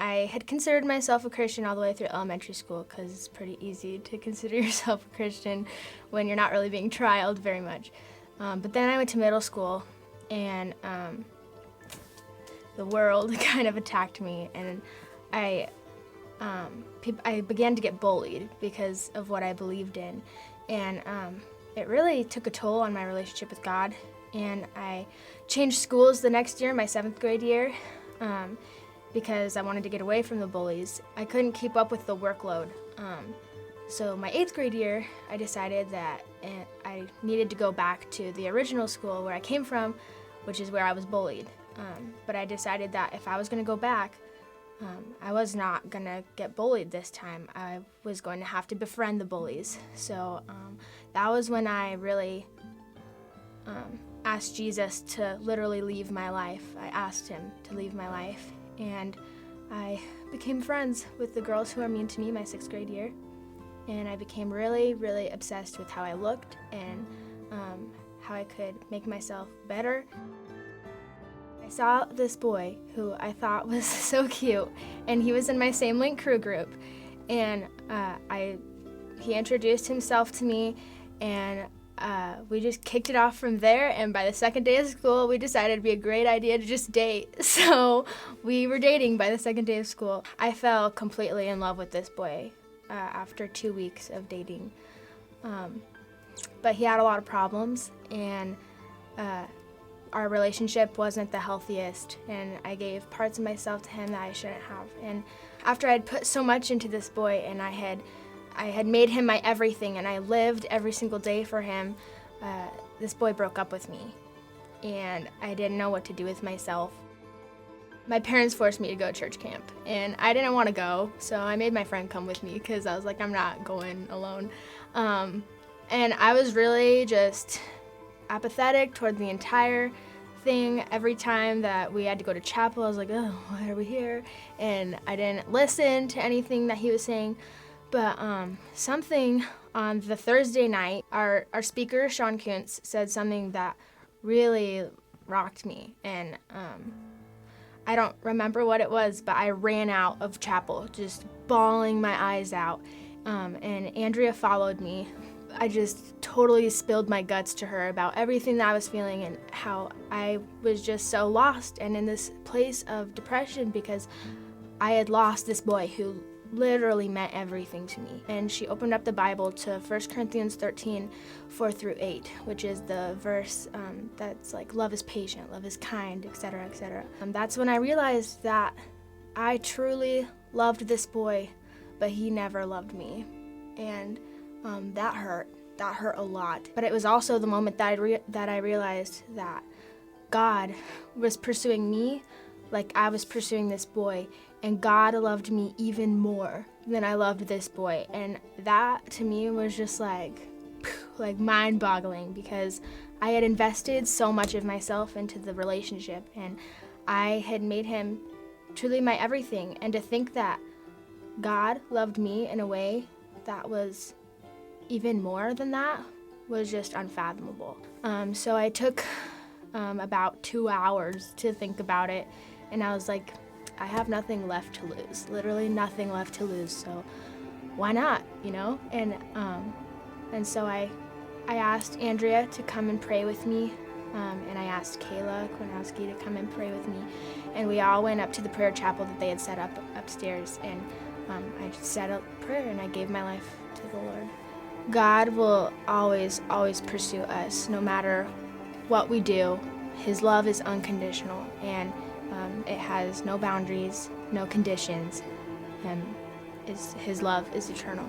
I had considered myself a Christian all the way through elementary school because it's pretty easy to consider yourself a Christian when you're not really being trialed very much. But then I went to middle school, and the world kind of attacked me, and I began to get bullied because of what I believed in, and it really took a toll on my relationship with God. And I changed schools the next year, my 7th grade year, because I wanted to get away from the bullies. I couldn't keep up with the workload. So my 8th grade year, I decided that I needed to go back to the original school where I came from, which is where I was bullied. But I decided that if I was going to go back, I was not going to get bullied this time. I was going to have to befriend the bullies. So that was when I really asked Jesus to literally leave my life. I asked him to leave my life, and I became friends with the girls who are mean to me my 6th grade year, and I became really, really obsessed with how I looked and how I could make myself better. I saw this boy who I thought was so cute, and he was in my same Link Crew group, and he introduced himself to me, and we just kicked it off from there, and by the 2nd day of school, we decided it'd be a great idea to just date. So we were dating by the 2nd day of school. I fell completely in love with this boy after 2 weeks of dating. But he had a lot of problems, and our relationship wasn't the healthiest, and I gave parts of myself to him that I shouldn't have. And after I'd put so much into this boy, and I had made him my everything, and I lived every single day for him, this boy broke up with me, and I didn't know what to do with myself. My parents forced me to go to church camp, and I didn't want to go, so I made my friend come with me because I was like, I'm not going alone. And I was really just apathetic toward the entire thing. Every time that we had to go to chapel, I was like, oh, why are we here? And I didn't listen to anything that he was saying. But something on the Thursday night, our speaker, Sean Kuntz, said something that really rocked me. And I don't remember what it was, but I ran out of chapel, just bawling my eyes out. And Andrea followed me. I just totally spilled my guts to her about everything that I was feeling and how I was just so lost and in this place of depression because I had lost this boy who literally meant everything to me. And she opened up the Bible to 1 Corinthians 13, 4-8, which is the verse that's like, love is patient, love is kind, etc., etc. That's when I realized that I truly loved this boy, but he never loved me. And that hurt a lot. But it was also the moment that I realized that God was pursuing me like I was pursuing this boy, and God loved me even more than I loved this boy. And that to me was just like mind-boggling because I had invested so much of myself into the relationship, and I had made him truly my everything. And to think that God loved me in a way that was even more than that was just unfathomable. So I took about 2 hours to think about it, and I was like, I have nothing left to lose, literally nothing left to lose, so why not, you know? And so I asked Andrea to come and pray with me, and I asked Kayla Kwanowski to come and pray with me, and we all went up to the prayer chapel that they had set up upstairs, and I just said a prayer, and I gave my life to the Lord. God will always, always pursue us, no matter what we do. His love is unconditional, and it has no boundaries, no conditions, and his love is eternal.